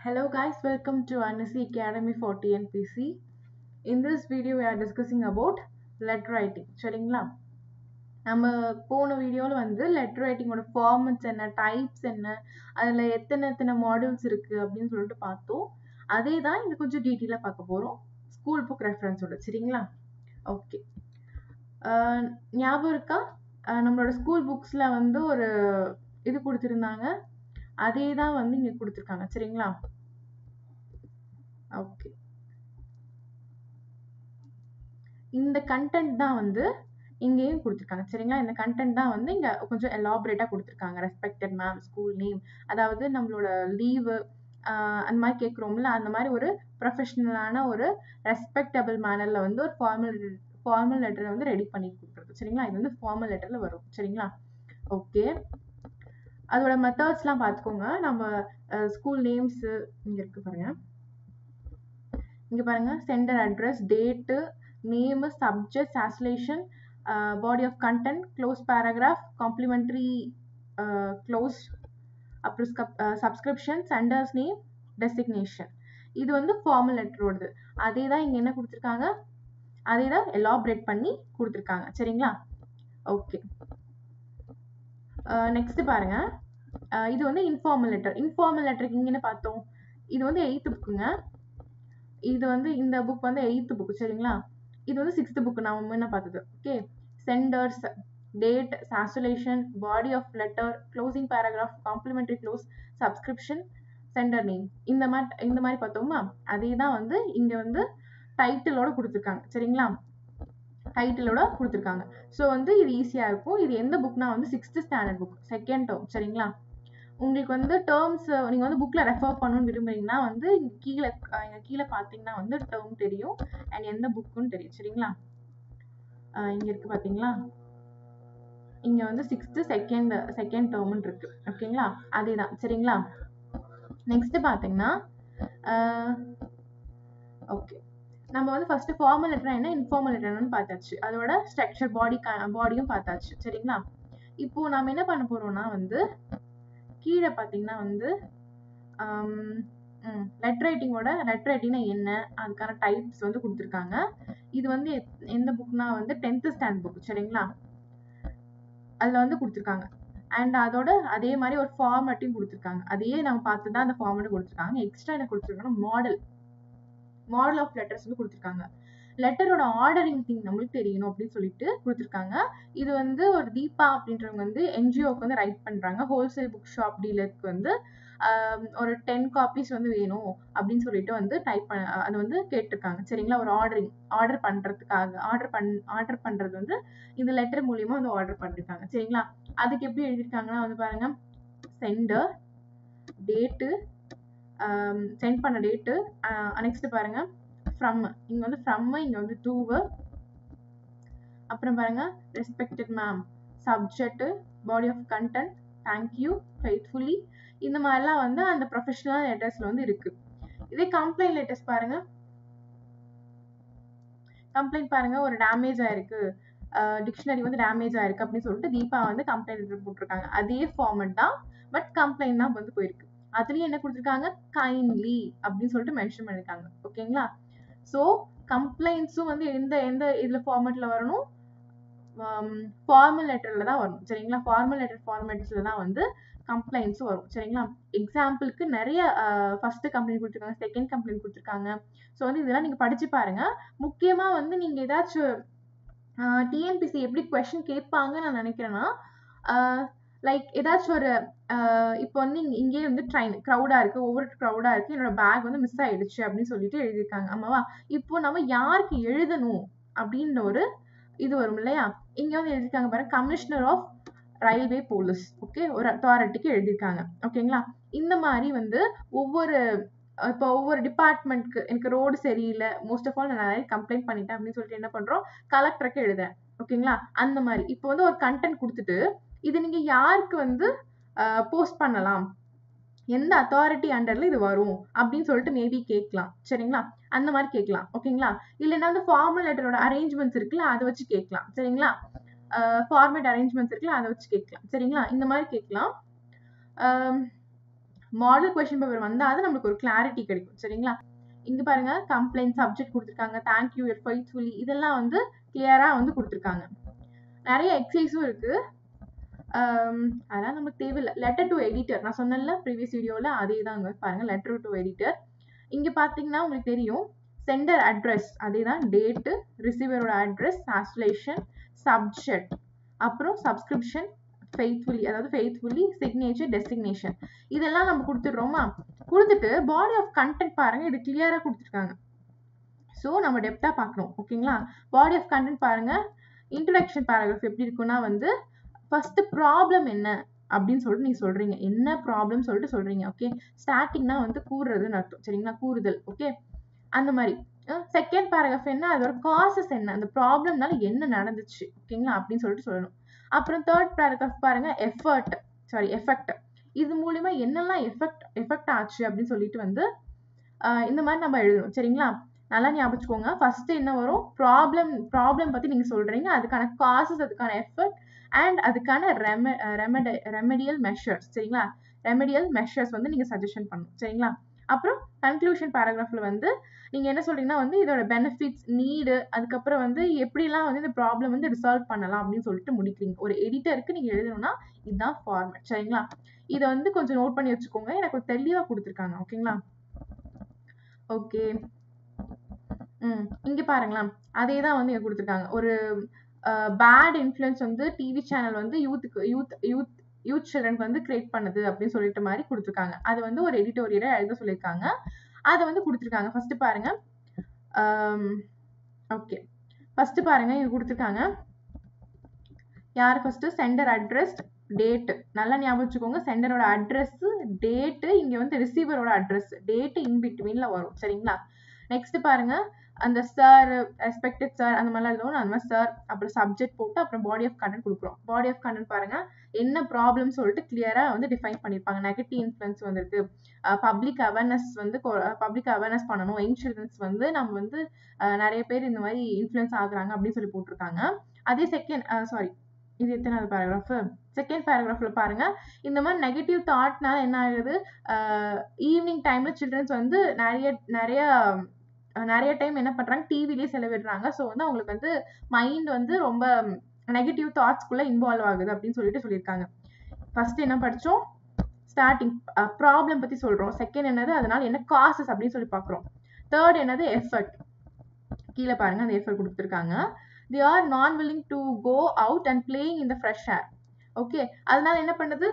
Hello guys, welcome to Anasi Academy for TNPC. In this video we are discussing about letter writing. சரிங்களா? நம்ம போன வீடியோல வந்து letter writing ஓட formats என்ன, types என்ன, அதுல எத்தனை மாடியூல்ஸ் இருக்கு அப்படின்னு சொல்லிட்டு பார்த்தோம். அதே தான் இங்க கொஞ்சம் டீடைலா பார்க்க போறோம். ஸ்கூல் புக் ரெஃபரன்ஸோட. சரிங்களா? ஓகே. ஞாபகம் இருக்கா? நம்மளோட ஸ்கூல் புக்ஸ்ல வந்து ஒரு இது கொடுத்திருந்தாங்க. அதே தான் வந்து இங்க கொடுத்திருக்காங்க. சரிங்களா? ஓகே. இந்த கண்டென்ட் தான் வந்து இங்கேயும் கொடுத்துருக்காங்க. சரிங்களா? இந்த கண்டென்ட் தான் வந்து இங்க கொஞ்சம் எலாபரேட்டா கொடுத்துருக்காங்க. ரெஸ்பெக்டட் மேம், ஸ்கூல் நேம், அதாவது நம்மளோட லீவு அந்த மாதிரி கேட்குறோம்ல, அந்த மாதிரி ஒரு ப்ரொஃபஷனலான ஒரு ரெஸ்பெக்டபிள் மேனர்ல வந்து ஒரு ஃபார்மல் லெட்டரை வந்து ரெடி பண்ணி கொடுக்குறது. சரிங்களா? இது வந்து ஃபார்மல் லெட்டர்ல வரும். சரிங்களா? ஓகே. அதோட மெத்தட்ஸ்லாம் பார்த்துக்கோங்க. நம்ம ஸ்கூல் நேம்ஸ் இங்க இருக்கு பாருங்க. இங்க பாருங்க, sender address, date, name, subject, salutation, body of content, close paragraph, complimentary close, அப்புறம் சப்ஸ்கிரிப்ஷன், சென்டர்ஸ் நேம், டெசிக்னேஷன். இது வந்து ஃபார்மல் லெட்டரோடது. அதே தான் இங்க என்ன கொடுத்துருக்காங்க, அதே தான் எலாபரேட் பண்ணி கொடுத்துருக்காங்க. சரிங்களா? ஓகே. நெக்ஸ்ட் பாருங்க, இது வந்து இன்ஃபார்மல் லெட்டர். இன்ஃபார்மல் லெட்டருக்கு இங்க என்ன பார்த்தோம், இது வந்து 8th புக்குங்க. இது வந்து இந்த புக் வந்து 8th புக். சரிங்களா? இது வந்து 6th புக் நான் என்ன பார்த்தது. Okay. Sender's, date, salutation, body of letter, closing paragraph, complimentary close, subscription, sender name, இந்த மாதிரி பார்த்தோமா, அதே தான் வந்து இங்க வந்து டைட்டிலோட கொடுத்துருக்காங்க. சரிங்களா? டைட்டிலோட கொடுத்துருக்காங்க. ஸோ வந்து இது ஈஸியா இருக்கும். இது எந்த புக்னா வந்து 6th standard book, second term. சரிங்களா? உங்களுக்கு வந்து டேர்ம்ஸ் நீங்க வந்து புக்ல ரெஃபர் பண்ணணும்னு விரும்புறீங்கன்னா வந்து கீழே பார்த்தீங்கன்னா வந்து டேர்ம் தெரியும் அண்ட் எந்த புக்குன்னு தெரியும். சரிங்களா? இங்க இருக்கு பாத்தீங்களா, இங்க வந்து 6th செகண்ட் டேர்ம்னு இருக்கு. ஓகேங்களா? அதேதான். சரிங்களா? நெக்ஸ்ட் பாத்தீங்கன்னா ஓகே, நம்ம வந்து ஃபர்ஸ்ட் ஃபார்மல் லெட்டர் என்ன, இன்ஃபார்மல் லெட்டர் என்னன்னு பார்த்தாச்சு. அதோட ஸ்ட்ரக்சர், பாடியும் பார்த்தாச்சு. சரிங்களா? இப்போ நாம என்ன பண்ண போறோம்னா வந்து கீழே பாத்தீங்கன்னா வந்து லெட்டர் ரைட்டிங்னா என்ன, அதுக்கான டைப்ஸ் வந்து கொடுத்துருக்காங்க. இது வந்து எந்த புக்னா வந்து 10th ஸ்டாண்டர்ட் புக். சரிங்களா? அதுல வந்து கொடுத்துருக்காங்க. அண்ட் அதோட அதே மாதிரி ஒரு ஃபார்மேட்டையும் கொடுத்துருக்காங்க. அதையே நம்ம பார்த்து தான் அந்த ஃபார்மேட் கொடுத்துருக்காங்க. எக்ஸ்ட்ரா என்ன கொடுத்துருக்காங்கன்னா மாடல் ஆஃப் லெட்டர்ஸ் வந்து கொடுத்துருக்காங்க. லெட்டரோட ஆர்டரிங் திங் நம்மளுக்கு தெரியணும் அப்படின்னு சொல்லிட்டு கொடுத்துருக்காங்க. இது வந்து ஒரு தீபா அப்படின்றவங்க வந்து என்ஜிஓக்கு வந்து ரைட் பண்றாங்க. ஹோல்சேல் புக் ஷாப் டீலருக்கு வந்து ஒரு 10 காப்பீஸ் வந்து வேணும் அப்படின்னு சொல்லிட்டு வந்து அது வந்து கேட்டிருக்காங்க. சரிங்களா? ஒரு ஆர்டர் பண்றதுக்காக ஆர்டர் பண்றது வந்து இந்த லெட்டர் மூலியமா வந்து ஆர்டர் பண்ணிருக்காங்க. சரிங்களா? அதுக்கு எப்படி எழுதிருக்காங்கன்னா வந்து பாருங்க, சென்டர், டேட்டு, சென்ட் பண்ண டேட்டு, நெக்ஸ்ட் பாருங்க ஃப்ரம், இங்க வந்து ஃப்ரம், இங்க வந்து டூ, அப்புறம் பாருங்க respected ma'am, subject, body of content, thank you, faithfully, இந்த மாதிரிலாம் வந்து அந்த ப்ரொஃபஷனல் லெட்டர்ஸ்ல வந்து இருக்கு. இதே கம்ப்ளைண்ட் லெட்டர்ஸ் பாருங்க, கம்ப்ளைண்ட் பாருங்க, ஒரு டேமேஜ் ஆயிருக்கு, டிக்ஷனரி வந்து டேமேஜ் ஆயிருக்கு அப்படின்னு சொல்லிட்டு தீபா வந்து கம்ப்ளைண்ட் லெட்டர் போட்டிருக்காங்க. அதே ஃபார்மட் தான், பட் கம்ப்ளைண்ட் தான் வந்து போயிருக்கு. அதுலயும் என்ன கொடுத்துருக்காங்க, கைண்ட்லி அப்படின்னு சொல்லிட்டு மென்ஷன் பண்ணிருக்காங்க. ஓகேங்களா? ஸோ கம்ப்ளைண்ட்ஸும் வந்து எந்த இதுல ஃபார்மேட்ல வரணும், ஃபார்மல் லெட்டர்ல தான் வரும். சரிங்களா? ஃபார்மல் லெட்டர் ஃபார்மேட்ஸ்ல தான் வந்து கம்ப்ளைண்ட்ஸும் வரும். சரிங்களா? எக்ஸாம்பிளுக்கு நிறைய ஃபர்ஸ்ட் கம்ப்ளைண்ட் கொடுத்துருக்காங்க, செகண்ட் கம்ப்ளைண்ட் கொடுத்துருக்காங்க. ஸோ வந்து இதெல்லாம் நீங்க படிச்சு பாருங்க. முக்கியமா வந்து நீங்க ஏதாச்சும் டிஎன்பிசி எப்படி கொஸ்டின் கேட்பாங்கன்னு நான் நினைக்கிறேன்னா, லைக் ஏதாச்சும் ஒரு இப்போ வந்து இங்கே வந்து ட்ரெயின் க்ரௌடா இருக்கு, ஒவ்வொரு க்ரௌடா இருக்கு, என்னோட பேக் வந்து மிஸ் ஆயிடுச்சு அப்படின்னு சொல்லிட்டு எழுதியிருக்காங்க. ஆமாவா? இப்போ நம்ம யாருக்கு எழுதணும் அப்படின்ற ஒரு இது வரும் இல்லையா? இங்க வந்து எழுதிருக்காங்க பாருங்க, commissioner of railway police. Okay, ஒரு அத்தாரிட்டிக்கு எழுதியிருக்காங்க. ஓகேங்களா? இந்த மாதிரி வந்து இப்போ ஒவ்வொரு டிபார்ட்மெண்ட்க்கு, எனக்கு ரோடு சரியில்லை, மோஸ்ட் ஆஃப் ஆல் நான் நிறைய கம்ப்ளைண்ட் பண்ணிட்டேன் அப்படின்னு சொல்லிட்டு என்ன பண்றோம், கலெக்டருக்கு எழுதுறேன். ஓகேங்களா? அந்த மாதிரி இப்போ வந்து ஒரு கண்டென்ட் கொடுத்துட்டு இது நீங்க யாருக்கு வந்து போஸ்ட் பண்ணலாம், எந்த அத்தாரிட்டி அண்டர்ல இது வரும் அப்படின்னு சொல்லிட்டு மேபி கேட்கலாம். சரிங்களா? அந்த மாதிரி கேட்கலாம். ஓகேங்களா? இல்லைன்னா வந்து ஃபார்மல் லெட்டரோட அரேஞ்ச்மெண்ட்ஸ் இருக்குல்ல, அதை வச்சு கேட்கலாம். சரிங்களா? ஃபார்மேட் அரேஞ்ச்மெண்ட்ஸ் இருக்குல்ல, அதை வச்சு கேட்கலாம். சரிங்களா? இந்த மாதிரி கேட்கலாம். மாடல் கொஸ்டின் பேப்பர் வந்தால் நம்மளுக்கு ஒரு கிளாரிட்டி கிடைக்கும். சரிங்களா? இங்க பாருங்க கம்ப்ளைண்ட் சப்ஜெக்ட் கொடுத்துருக்காங்க, தேங்க்யூ, ஃபெய்த்ஃபுல்லி, இதெல்லாம் வந்து கிளியரா வந்து கொடுத்துருக்காங்க. நிறைய எக்ஸசைஸும் இருக்கு. அதெல்லாம் நமக்கு தேவையில்லை. லெட்டர் டு எடிட்டர் நான் சொன்னேன்ல ப்ரீவியஸ் வீடியோவில், அதே தான் பாருங்க. லெட்டர் டு எடிட்டர் இங்கே பார்த்தீங்கன்னா உங்களுக்கு தெரியும். சென்டர் அட்ரஸ் அதே தான், டேட்டு, ரிசீவரோட அட்ரஸ், டிரான்ஸ்லேஷன், சப்ஜெக்ட், அப்புறம் சப்ஸ்கிரிப்ஷன், ஃபெய்த்ஃபுல்லி அதாவது ஃபெய்த்ஃபுல்லி, சிக்னேச்சர், டெஸ்டினேஷன், இதெல்லாம் நம்ம கொடுத்துடுறோமா. கொடுத்துட்டு பாடி ஆஃப் கண்டென்ட் பாருங்க, இது கிளியராக கொடுத்துருக்காங்க. ஸோ நம்ம டெப்த்தாக பார்க்கணும். ஓகேங்களா? பாடி ஆஃப் கண்டென்ட் பாருங்க. இன்ட்ரடக்ஷன் பேராகிராஃப் எப்படி இருக்குன்னா வந்து ஃபர்ஸ்ட் ப்ராப்ளம் என்ன அப்படின்னு சொல்லிட்டு நீங்க சொல்றீங்க, என்ன ப்ராப்ளம் சொல்லிட்டு சொல்றீங்க. ஓகே, ஸ்டார்டிங்னா வந்து கூறுறதுன்னு அர்த்தம். சரிங்களா? கூறுதல். ஓகே, அந்த மாதிரி. செகண்ட் பேராகிராஃப் என்ன, அதோட காசஸ் என்ன, அந்த ப்ராப்ளம்னால என்ன நடந்துச்சு, ஓகேங்களா, அப்படின்னு சொல்லிட்டு சொல்லணும். அப்புறம் தேர்ட் பேராகிராஃப் பாருங்க, எஃபெக்ட், இது மூலியமா என்னெல்லாம் எஃபெக்ட் ஆச்சு அப்படின்னு சொல்லிட்டு வந்து இந்த மாதிரி நம்ம எழுதணும். சரிங்களா? நல்லா ஞாபகம் வச்சுக்கோங்க. ஃபர்ஸ்ட் என்ன வரும், ப்ராப்ளம் பத்தி நீங்க சொல்றீங்க, அதுக்கான காசஸ், அதுக்கான எஃபெக்ட் அண்ட் அதுக்கான ரெமெடியல் மெஷர்ஸ். சரிங்களா? ரெமெடியல் மெஷர்ஸ் வந்து நீங்க சஜஷன் பண்ணணும். சரிங்களா? அப்புறம் கன்க்ளூஷன் பேராகிராஃப்ல வந்து நீங்க என்ன சொல்றீங்கன்னா வந்து இதோட பெனிஃபிட்ஸ், நீடு, அதுக்கப்புறம் வந்து எப்படிலாம் வந்து இந்த ப்ராப்ளம் வந்து ரிசால்வ் பண்ணலாம் அப்படின்னு சொல்லிட்டு முடிக்கிறீங்க. ஒரு எடிட்டருக்கு நீங்க எழுதணும்னா இதுதான் ஃபார்மேட். சரிங்களா? இதை வந்து கொஞ்சம் நோட் பண்ணி வச்சுக்கோங்க, எனக்கு தெளிவா கொடுத்துருக்காங்க. ஓகேங்களா? ஓகே, இங்க பாருங்களா, அதே தான் வந்து இங்க கொடுத்துருக்காங்க. ஒரு பேட் இன்ஃப்ளூயன்ஸ் வந்து டிவி சேனல் வந்து யூத் சில்ட்ரனுக்கு வந்து கிரியேட் பண்ணுது அப்படின்னு சொல்லிட்டு மாதிரி கொடுத்துருக்காங்க. அது வந்து ஒரு எடிட்டோரியலை எழுத சொல்லியிருக்காங்க, அதை வந்து கொடுத்துருக்காங்க. ஃபர்ஸ்ட் பாருங்க. ஓகே, ஃபர்ஸ்ட் பாருங்க, இங்க கொடுத்துருக்காங்க. யார் ஃபர்ஸ்ட், சென்டர் அட்ரஸ், டேட். நல்லா ஞாபகம் வச்சுக்கோங்க, சென்டரோட அட்ரஸ், டேட்டு, இங்க வந்து ரிசீவரோட அட்ரஸ், டேட்டு இன் பிட்வீன்ல வரும். சரிங்களா? நெக்ஸ்ட் பாருங்க, அந்த சார், ரெஸ்பெக்டட் சார், அந்த மாதிரிலாம் எழுதணும். அந்த மாதிரி சார், அப்புறம் சப்ஜெக்ட் போட்டு அப்புறம் பாடி ஆஃப் கண்டென்ட் கொடுக்குறோம். பாடி ஆஃப் கண்டென்ட் பாருங்க, என்ன ப்ராப்ளம் சொல்லிட்டு கிளியரா வந்து டிஃபைன் பண்ணிருப்பாங்க. நெகட்டிவ் இன்ஃப்ளூயன்ஸ் வந்திருக்கு, பப்ளிக் அவேர்னஸ் பண்ணணும், யங் சில்ட்ரன்ஸ் வந்து நம்ம வந்து நிறைய பேர் இந்த மாதிரி இன்ஃப்ளூயன்ஸ் ஆகுறாங்க அப்படின்னு சொல்லி போட்டிருக்காங்க. அதே இது எத்தனாவது பேராகிராஃப், செகண்ட் பேராகிராஃப்ல பாருங்க, இந்த மாதிரி நெகட்டிவ் தாட்னால என்ன ஆகுது, ஈவினிங் டைம்ல சில்ட்ரன்ஸ் வந்து நிறைய டைம் என்ன பண்றாங்க, டிவிலேயே செலவிடுறாங்க. ஸோ வந்து அவங்களுக்கு வந்து மைண்ட் வந்து ரொம்ப நெகட்டிவ் தாட்ஸ்குள்ள இன்வால்வ் ஆகுது அப்படின்னு சொல்லிட்டு சொல்லியிருக்காங்க. ஃபர்ஸ்ட் என்ன படிச்சோம், ஸ்டார்டிங் ப்ராப்ளம் பத்தி சொல்றோம். செகண்ட் என்னது, அதனால என்ன காசஸ் அப்படின்னு சொல்லி பார்க்குறோம். தேர்ட் என்னது, எஃபர்ட். கீழே பாருங்க, அந்த எஃபர்ட் கொடுத்துருக்காங்க. they are non willing to go out and playing in the fresh air. Okay, அதனால என்ன பண்ணுது,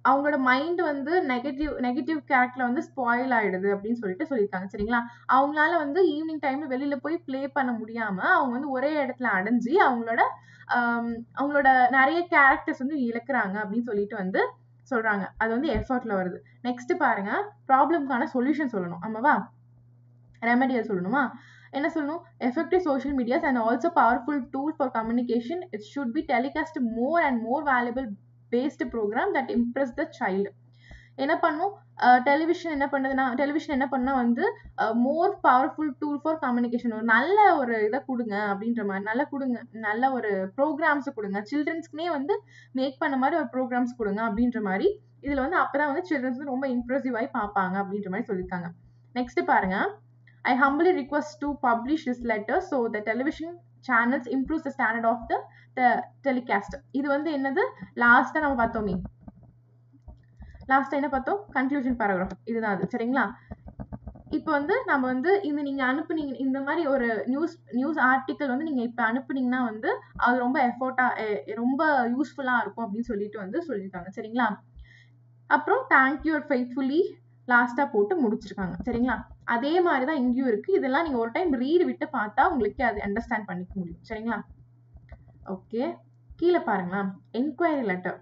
அவங்களோட மைண்ட் வந்து நெகட்டிவ் கேரக்டர்ல வந்து ஸ்பாயில் ஆயிடுது அப்படின்னு சொல்லிட்டு சொல்லியிருக்காங்க. சரிங்களா? அவங்களால வந்து ஈவினிங் டைம்ல வெளியில போய் பிளே பண்ண முடியாம அவங்க வந்து ஒரே இடத்துல அடைஞ்சு அவங்களோட நிறைய கேரக்டர்ஸ் வந்து இழக்கிறாங்க அப்படின்னு சொல்லிட்டு வந்து சொல்றாங்க. அது வந்து எஃபர்ட்ல வருது. நெக்ஸ்ட் பாருங்க, ப்ராப்ளம்கான சொல்யூஷன் சொல்லணும். ஆமாவா? ரெமெடியல் சொல்லணுமா? என்ன சொல்லணும், effective social medias and also powerful tool for communication. It should be telecast more and more valuable based program that impress the child. என்ன பண்ணும், டெலிவிஷன் என்ன பண்ணா வந்து more powerful tool for communication, ஒரு நல்ல ஒரு இதை கொடுங்க அப்படின்ற மாதிரி, நல்ல ஒரு ப்ரோக்ராம்ஸ் கொடுங்க, சில்ட்ரன்ஸ்க்குனே வந்து மேக் பண்ண மாதிரி ஒரு ப்ரோக்ராம்ஸ் கொடுங்க அப்படின்ற மாதிரி. இதுல வந்து அப்பதான் வந்து சில்ட்ரன்ஸ் ரொம்ப இம்ப்ரெசிவ் ஆகி பார்ப்பாங்க அப்படின்ற மாதிரி சொல்லியிருக்காங்க. நெக்ஸ்ட் பாருங்க, I humbly request to publish this letter so the television channels improves the standard of the telecast. இது வந்து என்னது, லாஸ்டா நம்ம பார்த்தோமே, லாஸ்டா என்ன பார்த்தோம், கன்க்ளூஷன் பேராகிராஃப், இதுதான் அது. சரிங்களா? இப்போ வந்து நம்ம வந்து நீங்க அனுப்புனீங்க, இந்த மாதிரி ஒரு நியூஸ் ஆர்டிக்கல் வந்து நீங்க இப்ப அனுப்புனீங்கன்னா வந்து அது ரொம்ப யூஸ்ஃபுல்லா இருக்கும் அப்படின்னு சொல்லிட்டு வந்து சொல்லியிருக்காங்க. சரிங்களா? அப்புறம் தேங்க்யூ ஃபெய்த்ஃபுல்லி லாஸ்டா போட்டு முடிச்சிருக்காங்க. சரிங்களா? அதே மாதிரிதான் இங்கேயும் இருக்கு. இதெல்லாம் நீங்க ஒரு டைம் ரீட் விட்டு பார்த்தா உங்களுக்கு அது அண்டர்ஸ்டாண்ட் பண்ணிக்க முடியும். சரிங்களா? ஓகே, கீழே பாருங்களா, enquiry letter,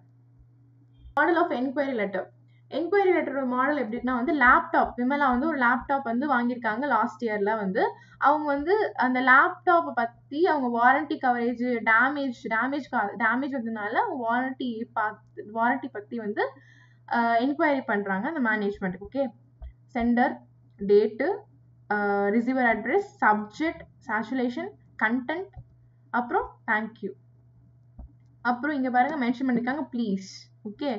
model of enquiry letter. Enquiry லெட்டரோட மாடல் எப்படின்னா வந்து லேப்டாப், விமலா வந்து ஒரு லேப்டாப் வந்து வாங்கியிருக்காங்க லாஸ்ட் இயர்ல. வந்து அவங்க வந்து அந்த லேப்டாப்பை பத்தி அவங்க வாரண்டி கவரேஜ், டேமேஜ் வந்ததுனால வாரண்டி பத்தி வந்து என்கொயரி பண்றாங்க அந்த management. Okay, centre, date, receiver address, subject, saturation, content, அப்புறம் தேங்க்யூ. அப்புறம் இங்க பாருங்க மென்ஷன் பண்ணிருக்காங்க ப்ளீஸ். ஓகே,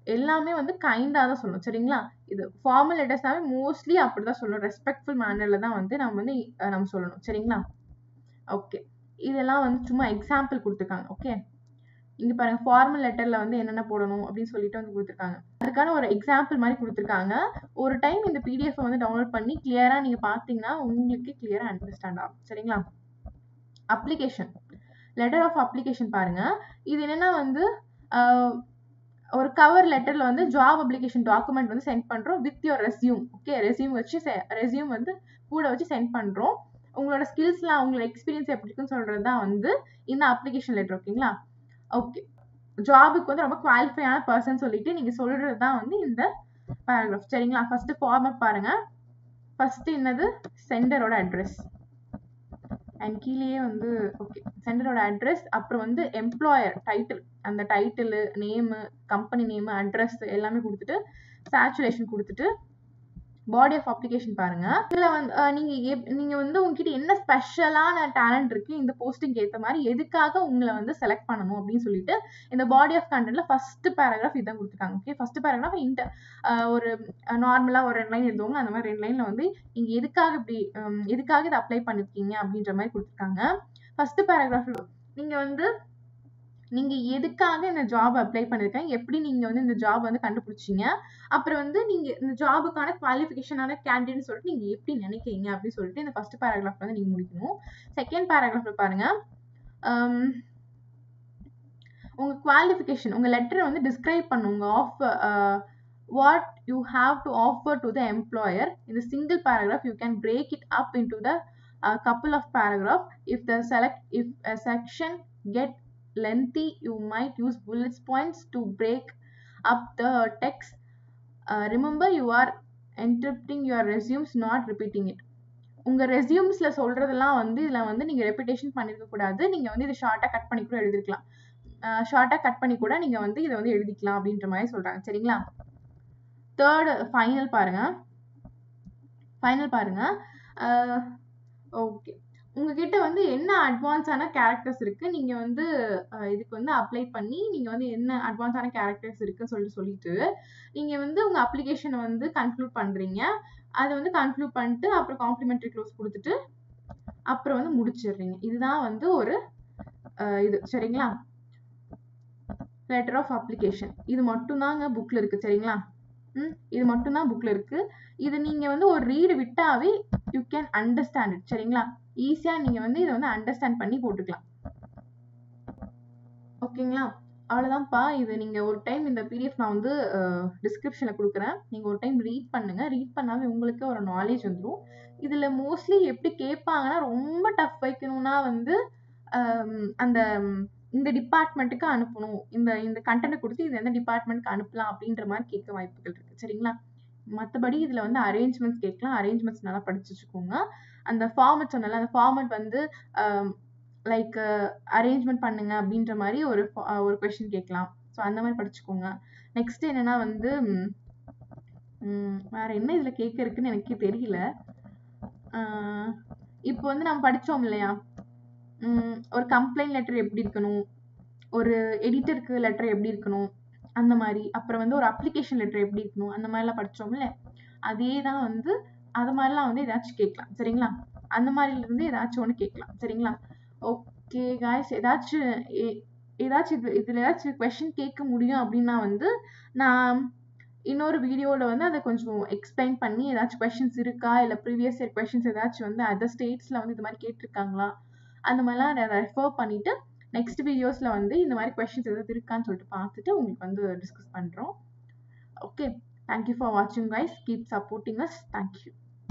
எல்லாமே வந்து கைண்டா தான் சொல்லணும் சரிங்களா. இது ஃபார்மல் லெட்டர்ஸ்னாவே மோஸ்ட்லி அப்படிதான் சொல்லணும், ரெஸ்பெக்ட்ஃபுல் மேனர்ல தான் வந்து நம்ம சொல்லணும் சரிங்களா. ஓகே, இதெல்லாம் வந்து சும்மா எக்ஸாம்பிள் கொடுத்துருக்காங்க. ஓகே, இங்க பாருங்க ஃபார்மல் லெட்டர்ல வந்து என்னென்ன போடணும் அப்படின்னு சொல்லிட்டு வந்து கொடுத்துருக்காங்க. அதுக்கான ஒரு எக்ஸாம்பிள் மாதிரி கொடுத்துருக்காங்க. ஒரு டைம் இந்த PDF வந்து டவுன்லோட் பண்ணி கிளியரா நீங்க பாத்தீங்கன்னா உங்களுக்கு கிளியரா அண்டர்ஸ்டாண்ட் ஆகும் சரிங்களா. அப்ளிகேஷன், லெட்டர் ஆஃப் அப்ளிகேஷன் பாருங்க. இது என்னன்னா வந்து ஒரு கவர் லெட்டர்ல வந்து ஜாப் அப்ளிகேஷன் டாக்குமெண்ட் வந்து சென்ட் பண்றோம் with your resume. Okay, resume வந்து கூட வச்சு சென்ட் பண்றோம். உங்களோட ஸ்கில்ஸ்லாம் உங்களோட எக்ஸ்பீரியன்ஸ் எப்படி இருக்குன்னு சொல்றதுதான் வந்து இந்த அப்ளிகேஷன் லெட்டர். ஓகேங்களா. ஓகே, ஜாபுக்கு வந்து ரொம்ப குவாலிஃபையான பர்சன் சொல்லிட்டு நீங்க சொல்றது தான் வந்து இந்த பேராகிராஃப் சரிங்களா. ஃபர்ஸ்ட் ஃபார்மட் பாருங்க. ஃபர்ஸ்ட் என்னது, சென்டரோட அட்ரஸ் அண்ட் கீழேயே வந்து ஓகே சென்டரோட அட்ரஸ், அப்புறம் வந்து எம்ப்ளாயர் டைட்டில், அந்த title name, company name, address எல்லாமே கொடுத்துட்டு சேச்சுரேஷன் கொடுத்துட்டு பாடி ஆஃப் அப்ளிகேஷன் பாருங்க. இதுல வந்து நீங்க வந்து உங்ககிட்ட என்ன ஸ்பெஷலான டேலண்ட் இருக்கு இந்த போஸ்டிங் ஏத்த மாதிரி, எதுக்காக உங்களை வந்து செலக்ட் பண்ணணும் அப்படின்னு சொல்லிட்டு இந்த பாடி ஆஃப் கண்டென்ட்ல ஃபர்ஸ்ட் பேராகிராஃப் இதான் கொடுத்துருக்காங்க. ஓகே, ஃபர்ஸ்ட் பேராகிராஃப் ஒரு நார்மலா ஒரு 2 லைன் எழுதுவாங்க, அந்த மாதிரி 2 லைன்ல வந்து நீங்க எதுக்காக இதை அப்ளை பண்ணிருக்கீங்க அப்படின்ற மாதிரி கொடுத்துருக்காங்க. ஃபர்ஸ்ட் பேராகிராஃப்ல நீங்க எதுக்காக இந்த ஜாப் அப்ளை பண்ணிருக்கீங்க, எப்படி நீங்க வந்து இந்த ஜாப் வந்து கண்டுபிடிச்சீங்க, அப்புறம் வந்து நீங்க இந்த ஜாபுக்கான குவாலிஃபிகேஷனான கேண்டிடேட்னு சொல்லிட்டு நீங்க எப்படி நினைக்கிறீங்க அப்படின்னு சொல்லிட்டு இந்த ஃபர்ஸ்ட் பேராகிராஃப் வந்து நீங்க முடிக்கணும். செகண்ட் பேராகிராஃப்ல பாருங்க, உங்க குவாலிஃபிகேஷன், உங்க லெட்டரை வந்து டிஸ்கிரைப் பண்ணுங்க of what you have to offer to the employer. In the single paragraph you can break it up into the couple of paragraph. If a section get lengthy, you might use bullet points to break up the text. Remember, you are interpreting your resumes, not repeating it. உங்க ரெஸ்யூம்ஸ்ல சொல்றதெல்லாம் வந்து இதுல வந்து நீங்க reputation பண்ணிருக்க கூடாது. நீங்க வந்து இதை ஷார்ட்டா கட் பண்ணி கூட எழுதிருக்கலாம். ஷார்ட்டா கட் பண்ணி கூட நீங்க வந்து இதை வந்து எழுதிக்கலாம் அப்படின்ற மாதிரி சொல்றாங்க சரிங்களா. தேர்ட் ஃபைனல் பாருங்க. ஓகே, உங்ககிட்ட வந்து என்ன அட்வான்ஸான கேரக்டர்ஸ் இருக்கு, நீங்க வந்து இதுக்கு வந்து அப்ளை பண்ணி நீங்க வந்து என்ன அட்வான்ஸான கேரக்டர்ஸ் இருக்குன்னு சொல்லிட்டு நீங்க வந்து உங்க அப்ளிகேஷனை வந்து கன்க்ளூட் பண்றீங்க. அதை வந்து கன்க்ளூட் பண்ணிட்டு அப்புறம் காம்ப்ளிமெண்டரி க்ளோஸ் கொடுத்துட்டு அப்புறம் வந்து முடிச்சிடுறீங்க. இதுதான் வந்து ஒரு இது சரிங்களா. லெட்டர் ஆஃப் அப்ளிகேஷன் இது மட்டும் தாங்க புக்ல இருக்கு சரிங்களா. இது மட்டும் தான் புக்ல இருக்கு. இது நீங்க வந்து ஒரு ரீடு விட்டாவே யூ கேன் அண்டர்ஸ்டாண்ட் இட் சரிங்களா. ஈஸியா நீங்க வந்து இதை வந்து அண்டர்ஸ்டாண்ட் பண்ணி போட்டுக்கலாம். ஓகேங்களா, அவ்வளவுதான்ப்பா. இது நீங்க ஒரு டைம் இந்த PDF நான் வந்து டிஸ்கிரிப்ஷன்ல கொடுக்குறேன், நீங்க ஒரு டைம் ரீட் பண்ணுங்க. ரீட் பண்ணாவே உங்களுக்கு ஒரு நாலேஜ் வந்துடும். இதுல மோஸ்ட்லி எப்படி கேட்பாங்கன்னா, ரொம்ப டஃப் வைக்கணும்னா வந்து அந்த இந்த டிபார்ட்மெண்ட்டுக்கு அனுப்பணும், இந்த கண்டென்ட் கொடுத்து இது எந்த டிபார்ட்மெண்ட்க்கு அனுப்பலாம் அப்படின்ற மாதிரி கேட்க வாய்ப்புகள் இருக்கு சரிங்களா. மற்றபடி இதுல வந்து அரேஞ்ச்மெண்ட்ஸ் கேட்கலாம். அரேஞ்ச்மெண்ட்ஸ் நல்லா படிச்சு வச்சுக்கோங்க. அந்த ஃபார்மட் சொன்னல, அந்த ஃபார்மட் வந்து லைக் அரேஞ்ச்மெண்ட் பண்ணுங்க அப்படின்ற மாதிரி ஒரு கொஸ்டின் கேட்கலாம். ஸோ அந்த மாதிரி படிச்சுக்கோங்க. நெக்ஸ்ட் என்னன்னா வந்து வேற என்ன இதுல கேட்க இருக்குன்னு எனக்கு தெரியல. இப்போ வந்து நம்ம படிச்சோம் இல்லையா, ஒரு கம்ப்ளைண்ட் லெட்டர் எப்படி இருக்கணும், ஒரு எடிட்டருக்கு லெட்டர் எப்படி இருக்கணும் அந்த மாதிரி, அப்புறம் வந்து ஒரு அப்ளிகேஷன் லெட்டர் எப்படி இருக்கணும் அந்த மாதிரிலாம் படிச்சோம்ல, அதே தான் வந்து அது மாதிரிலாம் வந்து ஏதாச்சும் கேட்கலாம் சரிங்களா. அந்த மாதிரில இருந்து ஏதாச்சும் ஒன்று கேட்கலாம் சரிங்களா. ஓகே காய்ஸ், ஏதாச்சும் இதுல ஏதாச்சும் கொஸ்டின் கேட்க முடியும் அப்படின்னா வந்து நான் இன்னொரு வீடியோல வந்து அதை கொஞ்சம் எக்ஸ்பிளைன் பண்ணி ஏதாச்சும் கொஸ்டின்ஸ் இருக்கா, இல்லை ப்ரீவியஸ் இயர் கொஸ்டின்ஸ் ஏதாச்சும் வந்து அதர் ஸ்டேட்ஸ்ல வந்து இது மாதிரி கேட்டிருக்காங்களா அந்த மாதிரிலாம் ரெஃபர் பண்ணிட்டு நெக்ஸ்ட் வீடியோஸ்ல வந்து இந்த மாதிரி கொஸ்டின்ஸ் ஏதாவது இருக்கான்னு சொல்லிட்டு பார்த்துட்டு உங்களுக்கு வந்து டிஸ்கஸ் பண்றோம். ஓகே, தேங்க்யூ ஃபார் வாட்சிங் guys, keep supporting us. Thank you.